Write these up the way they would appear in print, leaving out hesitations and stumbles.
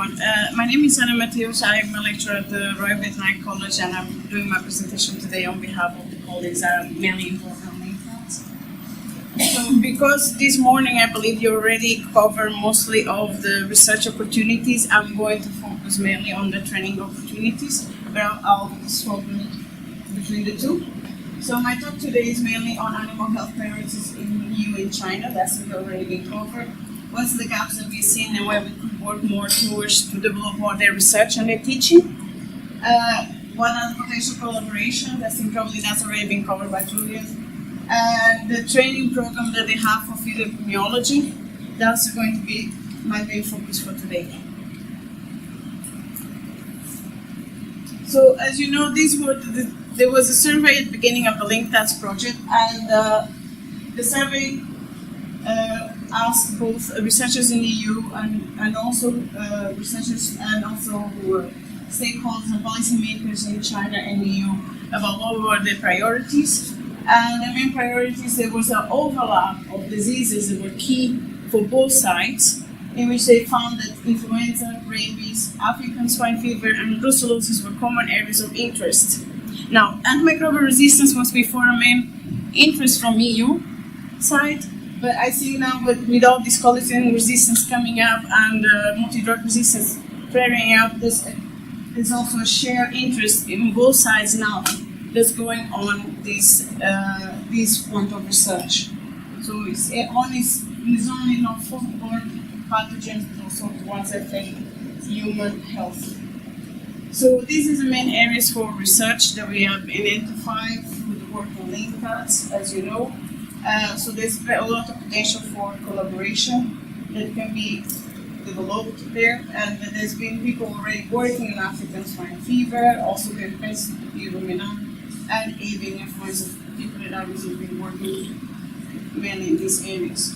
everyone. My name is Mateus. I'm a lecturer at the Royal Veterinary College, and I'm doing my presentation today on behalf of the colleagues that are mainly involved in LinkTADs. So, because this morning I believe you already covered mostly of the research opportunities, I'm going to focus mainly on the training opportunities, but I'll swap between the two. So my talk today is mainly on animal health priorities in EU and China. That's already been covered. What's the gaps that we've seen and where we could work more towards to develop more their research and their teaching. One other potential collaboration, I think probably that's already been covered by Julian. The training program that they have for field epidemiology, that's going to be my main focus for today. So as you know, there was a survey at the beginning of the LinkTADs project, and the survey asked both researchers in the EU and also researchers and also stakeholders and policymakers in China and the EU about what were their priorities. And the main priorities, there was an overlap of diseases that were key for both sides, in which they found that influenza, rabies, African swine fever, and brucellosis were common areas of interest. Now, antimicrobial resistance must be for a main interest from EU side, but I see now with all this collagen resistance coming up and multi-drug resistance flaring up, there's also a shared interest in both sides now that's going on this point of research. So it's only not foodborne pathogens, but also the ones that affect human health. So these are the main areas for research that we have identified with the work on LinkTADs, as you know. So there's a lot of potential for collaboration that can be developed there, and there's been people already working on African swine fever, also the and avian influenza, people that have been working mainly in these areas.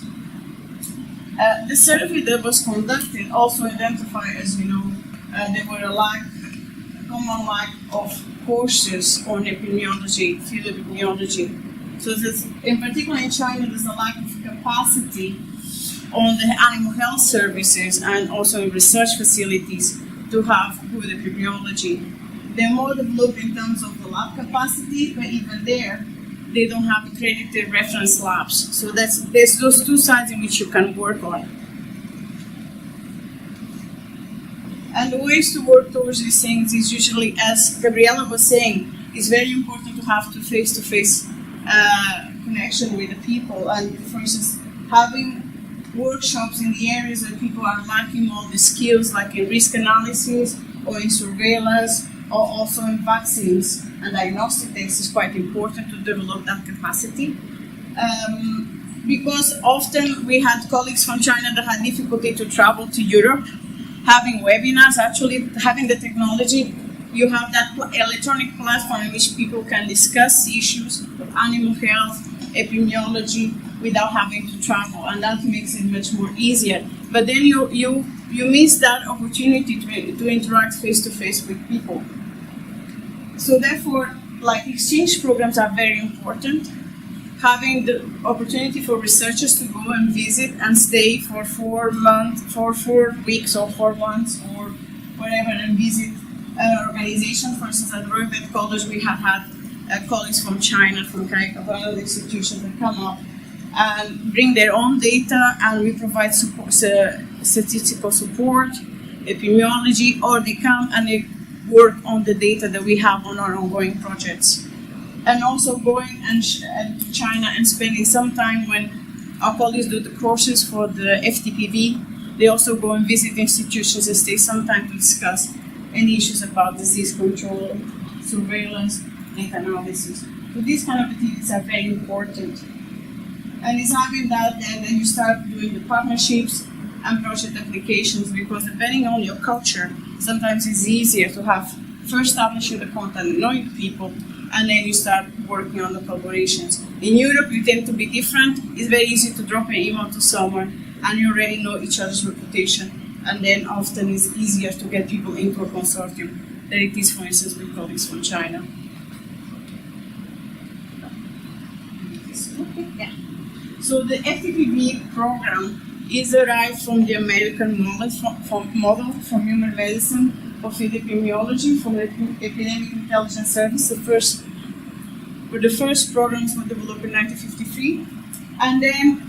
The survey that was conducted also identified, as you know, there were a common lack of courses on epidemiology, field epidemiology. So in particular in China, there's a lack of capacity on the animal health services and also in research facilities to have good epidemiology. They're more developed in terms of the lab capacity, but even there, they don't have accredited reference labs. So there's those two sides in which you can work on. And the ways to work towards these things is usually, as Gabriela was saying, it's very important to have face-to-face connection with the people. And for instance, having workshops in the areas where people are lacking all the skills, like in risk analysis or in surveillance, or also in vaccines and diagnostic tests, is quite important to develop that capacity. Because often we had colleagues from China that had difficulty to travel to Europe, having webinars, actually having the technology, you have that electronic platform in which people can discuss issues of animal health, epidemiology, without having to travel, and that makes it much more easier. But then you miss that opportunity to interact face-to-face with people. So therefore, like exchange programs are very important. Having the opportunity for researchers to go and visit and stay for 4 weeks or 4 months or whatever, and visit organizations. For instance, at Royal Vet College, we have had colleagues from China, from other institutions that come up and bring their own data, and we provide support, statistical support, epidemiology, or they come and they work on the data that we have on our ongoing projects. And also going to China and spending some time when our colleagues do the courses for the FTP, they also go and visit institutions and stay some time to discuss any issues about disease control, surveillance, data analysis. So these kind of activities are very important. And it's having that then you start doing the partnerships and project applications, because depending on your culture, sometimes it's easier to have first establishing the contact and knowing the people, and then you start working on the collaborations. In Europe, you tend to be different. It's very easy to drop an email to someone, and you already know each other's reputation, and then often it's easier to get people into a consortium than it is, for instance, with colleagues from China. Yeah. So the FTP program is derived from the American model from human medicine of epidemiology, from the Epidemic Intelligence Service. The first programs were developed in 1953, and then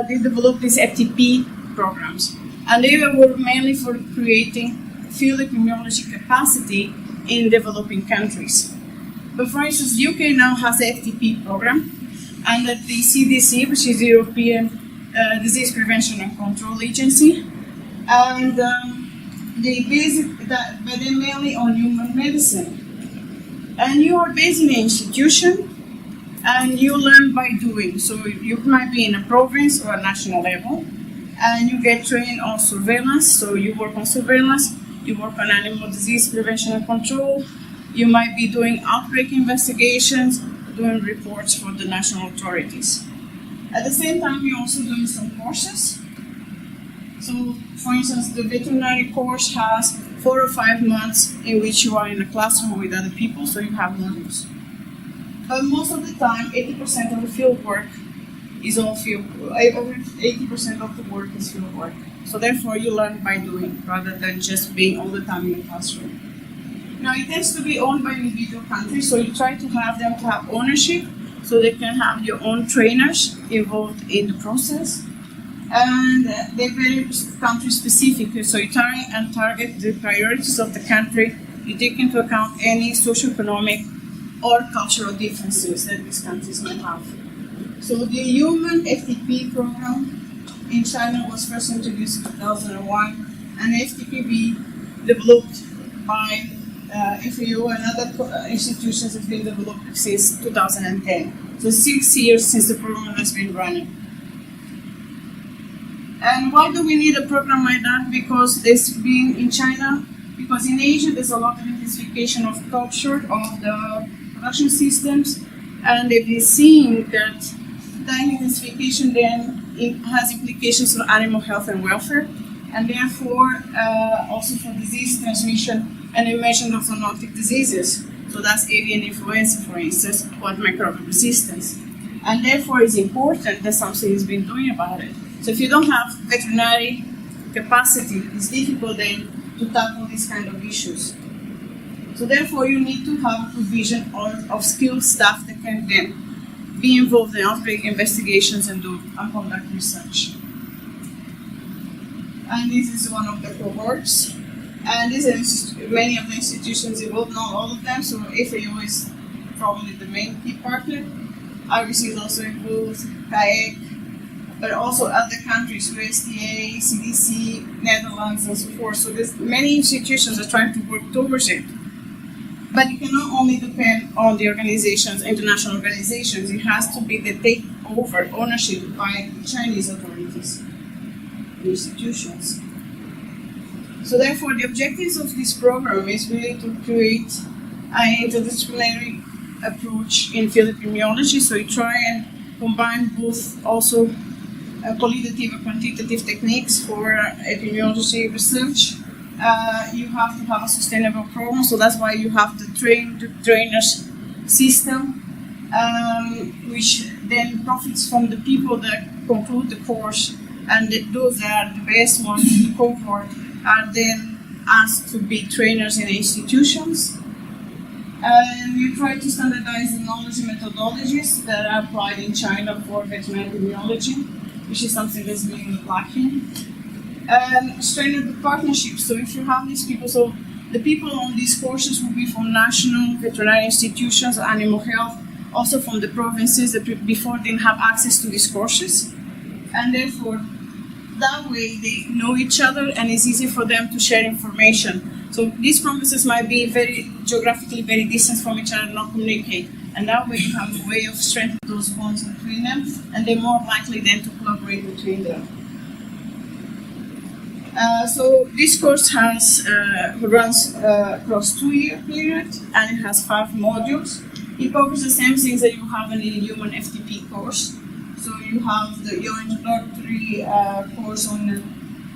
they developed these FTP programs, and they were mainly for creating field epidemiology capacity in developing countries. But for instance, UK now has the FTP program, and the CDC, which is the European Disease Prevention and Control Agency, and they base it, but they're mainly on human medicine. And you are based in an institution, and you learn by doing. So you might be in a province or a national level, and you get trained on surveillance. So you work on surveillance, you work on animal disease prevention and control. You might be doing outbreak investigations, doing reports for the national authorities. At the same time, you're also doing some courses. So, for instance, the veterinary course has 4 or 5 months in which you are in a classroom with other people, so you have modules. But most of the time, 80% of the field work is all field. Over 80% of the work is field work. So therefore, you learn by doing rather than just being all the time in the classroom. Now, it tends to be owned by individual countries, so you try to have them to have ownership, so they can have your own trainers involved in the process. And they're very country specific, so you try and target the priorities of the country. You take into account any socioeconomic or cultural differences that these countries may have. So the human FTP program in China was first introduced in 2001, and FTP developed by FAO and other institutions have been developed since 2010. So 6 years since the program has been running. And why do we need a program like that? Because there's been in China, because in Asia there's a lot of intensification of culture, of the production systems, and they've been seeing that intensification then has implications for animal health and welfare, and therefore also for disease transmission and emergence of zoonotic diseases. So that's avian influenza, for instance, or microbial resistance. And therefore it's important that something is being doing about it. So if you don't have veterinary capacity, it's difficult then to tackle these kind of issues. So therefore you need to have a provision of skilled staff that can then be involved in outbreak investigations and conduct research. And this is one of the cohorts. And these are many of the institutions involved, not all of them, so FAO is probably the main key partner. RBC is also involved, CAEC, but also other countries, USDA, CDC, Netherlands, and so forth. So there's many institutions are trying to work towards it. But it cannot only depend on the organizations, international organizations. It has to be the takeover ownership by Chinese authorities, the institutions. So therefore, the objectives of this program is really to create an interdisciplinary approach in field epidemiology. So you try and combine both also qualitative and quantitative techniques for epidemiology research. You have to have a sustainable program, so that's why you have the trainers system, which then profits from the people that conclude the course, and those that are the best ones in the cohort are then asked to be trainers in institutions. And you try to standardize the knowledge and methodologies that are applied in China for veterinary epidemiology, which is something that's been lacking. And strengthen the partnerships. So if you have these people, so the people on these courses will be from national veterinary institutions, animal health, also from the provinces that before didn't have access to these courses. And therefore, that way they know each other and it's easy for them to share information. So these provinces might be very geographically very distant from each other and not communicate. And that way you have a way of strengthening those bonds between them, and they're more likely then to collaborate between them. So this course runs across 2-year period, and it has 5 modules. It covers the same things that you have in the human FTP course. So you have your introductory course on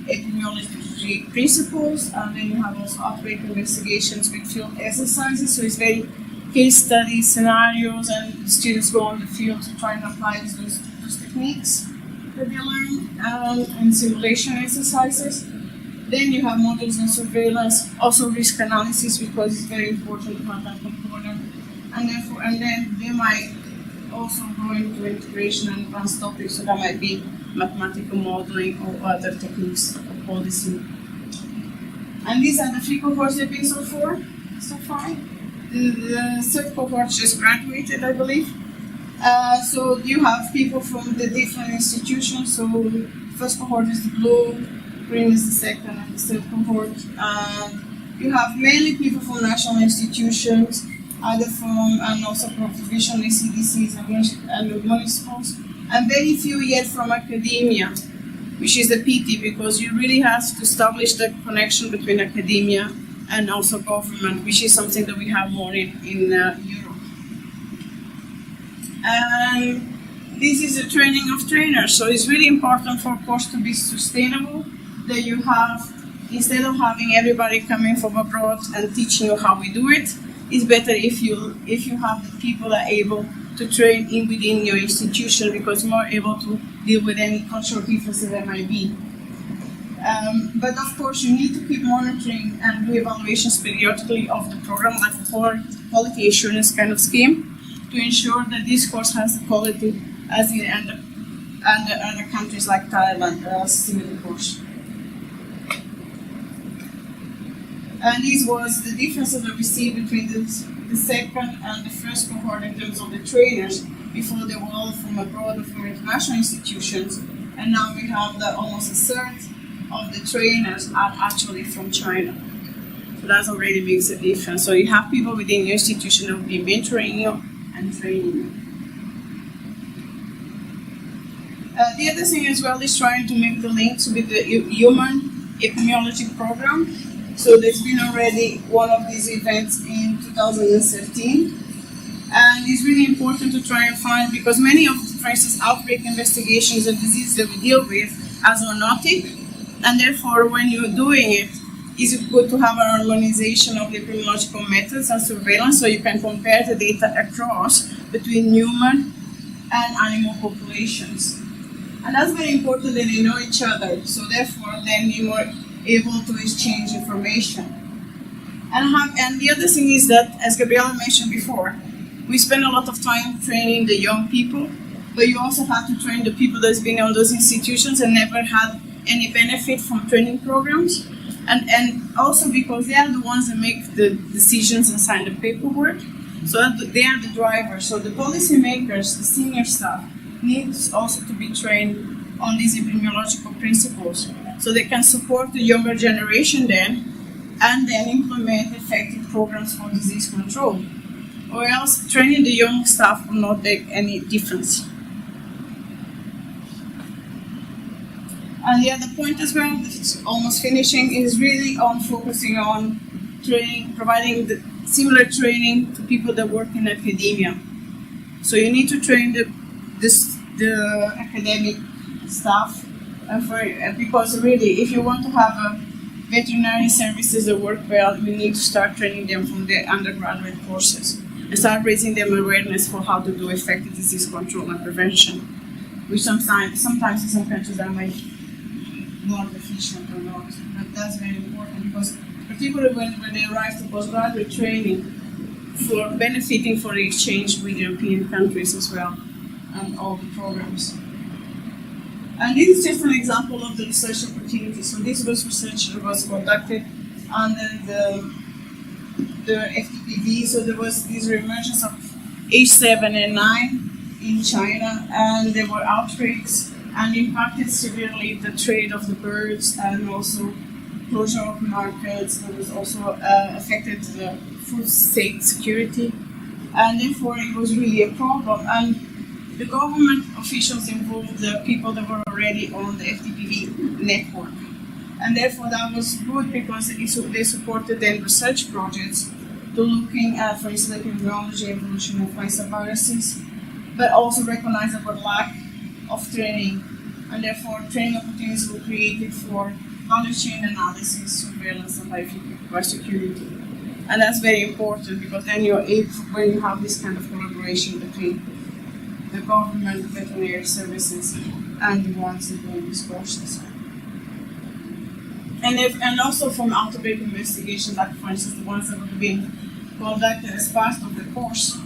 epidemiology principles, and then you have also outbreak investigations with field exercises. So it's very case studies, scenarios, and students go on the field to try and apply those techniques. that they learn and simulation exercises. Then you have modules on surveillance, also risk analysis, because it's very important to have that component. And then they might also go into integration and advanced topics, so that might be mathematical modeling or other techniques of policy. And these are the 3 cohorts they've been so far. The third cohort just graduated, I believe. So you have people from the different institutions. So the first cohort is the blue, green is the second, and the third cohort. You have mainly people from national institutions, either from and also professional CDCs and municipals, and very few yet from academia, which is a pity because you really have to establish the connection between academia and also government, which is something that we have more in Europe. And this is a training of trainers, so it's really important for a course to be sustainable, that you have, instead of having everybody coming from abroad and teaching you how we do it, it's better if you have the people that are able to train within your institution, because you're more able to deal with any cultural differences there might be. But of course, you need to keep monitoring and do evaluations periodically of the program, like for quality assurance kind of scheme, to ensure that this course has the quality as in other countries like Thailand that has similar course. And this was the differences that we see between the second and the first cohort in terms of the trainers. Before they were all from abroad or from international institutions, and now we have that almost a third of the trainers are actually from China. So that already makes a difference. So you have people within your institution who will be mentoring you and training you. The other thing as well is trying to make the links with the human epidemiology program. So there's been already one of these events in 2013. And it's really important to try and find, because many of, for instance, outbreak investigations and diseases that we deal with are zoonotic, and therefore when you're doing it, it's good to have a harmonization of the epidemiological methods and surveillance, so you can compare the data across between human and animal populations. And that's very important that they know each other, so therefore then you're more able to exchange information. And the other thing is that, as Gabriela mentioned before, we spend a lot of time training the young people, but you also have to train the people that's been on those institutions and never had any benefit from training programs. And also because they are the ones that make the decisions and sign the paperwork, so they are the drivers. So the policymakers, the senior staff, needs also to be trained on these epidemiological principles, so they can support the younger generation then, and then implement effective programs for disease control. Or else training the young staff will not make any difference. And the other point as well, that's almost finishing, is really on focusing on training, providing the similar training to people that work in academia. So you need to train the academic staff, because really, if you want to have a veterinary services that work well, you need to start training them from the undergraduate courses and start raising them awareness for how to do effective disease control and prevention, which sometimes in some countries that might be not efficient or not. But that's very important, because particularly when they arrive to postgraduate training, for benefiting for the exchange with European countries as well, and all the programs. And this is just an example of the research opportunity. So this was research that was conducted under the FTP. So there was this reemergence of H7N9 in China, and there were outbreaks and impacted severely the trade of the birds, and also closure of markets. There was also affected the food state security, and therefore it was really a problem. And the government officials involved the people that were already on the FTP network. And therefore that was good, because they supported then research projects to looking at, for instance, epidemiology, evolution of viruses, but also recognize our lack of training. And therefore training opportunities were created for value chain analysis, surveillance, and biosecurity. And that's very important, because then you're able, when you have this kind of collaboration between the government, veterinary services, and the ones that doing these courses. And also from outbreak investigation, like for instance the ones that have been conducted as part of the course,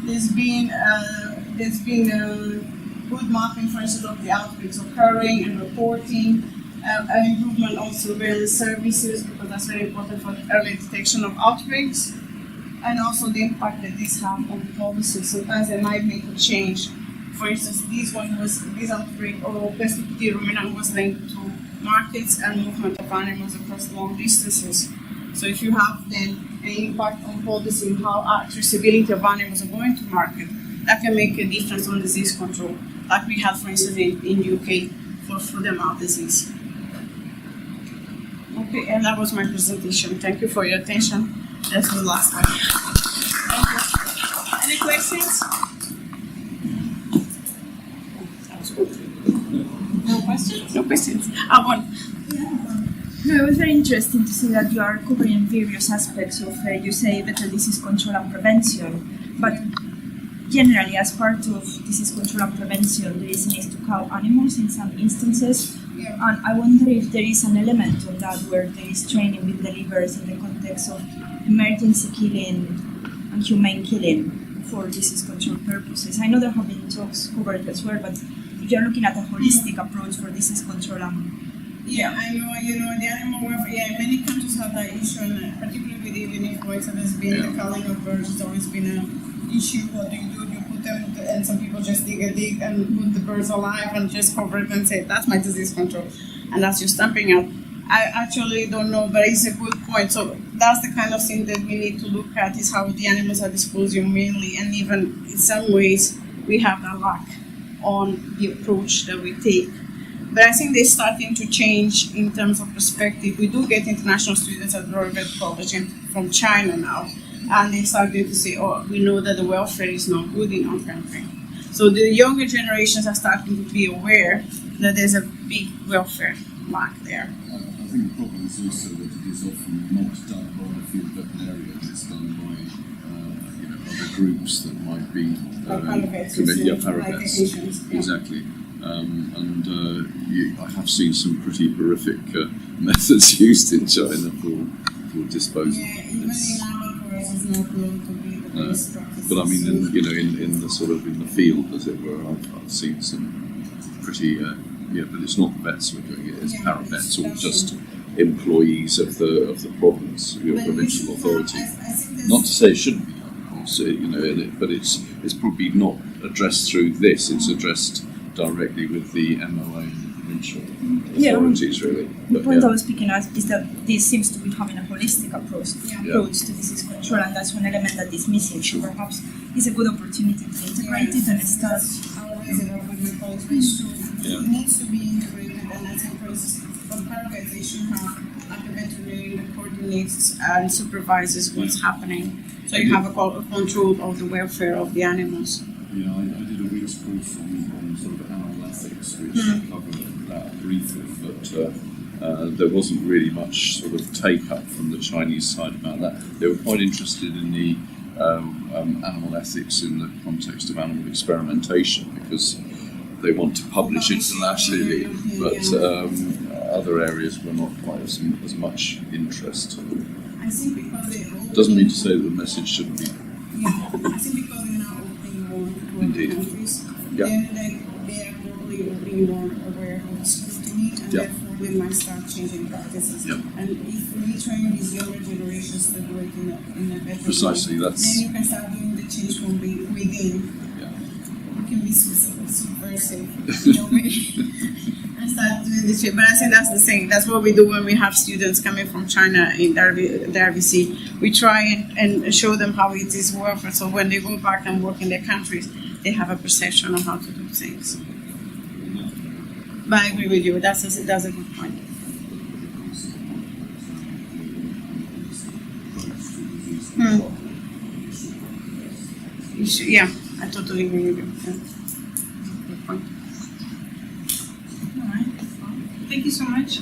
there's been good mapping, for instance, of the outbreaks occurring and reporting, an improvement on surveillance services, because that's very important for early detection of outbreaks, and also the impact that these have on policy. Sometimes they might make a change. For instance, this outbreak or PSTP ruminant was linked to markets and movement of animals across long distances. So if you have then an impact on policy and how traceability of animals are going to market, that can make a difference on disease control, like we have, for instance, in UK for foot and mouth disease. Okay, and that was my presentation. Thank you for your attention. That's the last one. Thank you. Any questions? No questions? No questions. One. No, it was very interesting to see that you are covering various aspects of, you say, better disease control and prevention. But generally, as part of disease control and prevention, there is a need to cull animals in some instances. Yeah. And I wonder if there is an element of that where there is training with delivers in the context of emergency killing and humane killing for disease control purposes. I know there have been talks covered as well, but if you're looking at a holistic approach for disease control and yeah, I know, the animal welfare, many countries have that issue, and particularly with even if there's been the culling of birds, it's always been an issue. What do? You put them, and some people just dig and put the birds alive and just cover it and say, that's my disease control, and that's your stamping out. I actually don't know, but it's a good point. So that's the kind of thing that we need to look at, is how the animals are disposed mainly, and even in some ways we have that lack on the approach that we take. But I think they're starting to change in terms of perspective. We do get international students at Royal Vet College from China now, and they're starting to say, oh, we know that the welfare is not good in our country. So the younger generations are starting to be aware that there's a big welfare lack there. I think the problem is also that it is often not done by a field veterinarians, it's done by other groups that might be paravets. Exactly. I have seen some pretty horrific methods used in China for disposal. Yeah, even in laboratories is not known to be the best practices. But I mean, in the sort of in the field, as it were, I've seen some pretty. But it's not vets who are doing it; it's paravets or just employees of the province, your provincial authority. Not to say it shouldn't be done, of course, but it's probably not addressed through this. It's addressed directly with the MOA and the provincial authorities, really. The point I was speaking of is that this seems to be having a holistic approach to disease control, and that's one element that is missing. So perhaps it's a good opportunity to integrate it and start. It needs to be integrated, and I think for paravets they should have like a veterinarian that coordinates and supervises what's happening. So you have a control of the welfare of the animals. Yeah, I did a week's course on sort of animal ethics, which covered that briefly, but there wasn't really much sort of take-up from the Chinese side about that. They were quite interested in the animal ethics in the context of animal experimentation, because they want to publish internationally, but other areas were not quite as much interest. I think because doesn't mean to say that the message shouldn't be. Yeah, I think because we're now opening more to other countries, then they are probably being more aware of the scrutiny, and therefore they might start changing practices. And if we train these younger generations to do it in a better Precisely, way, that's. then you can start doing the change from within. You can be subversive in a way and start doing this way. But I think that's the thing. That's what we do when we have students coming from China in the RVC. We try and show them how it is welfare. So when they go back and work in their countries, they have a perception of how to do things. But I agree with you. That's a good point. Yeah, I totally agree with you. Good point. All right. Thank you so much.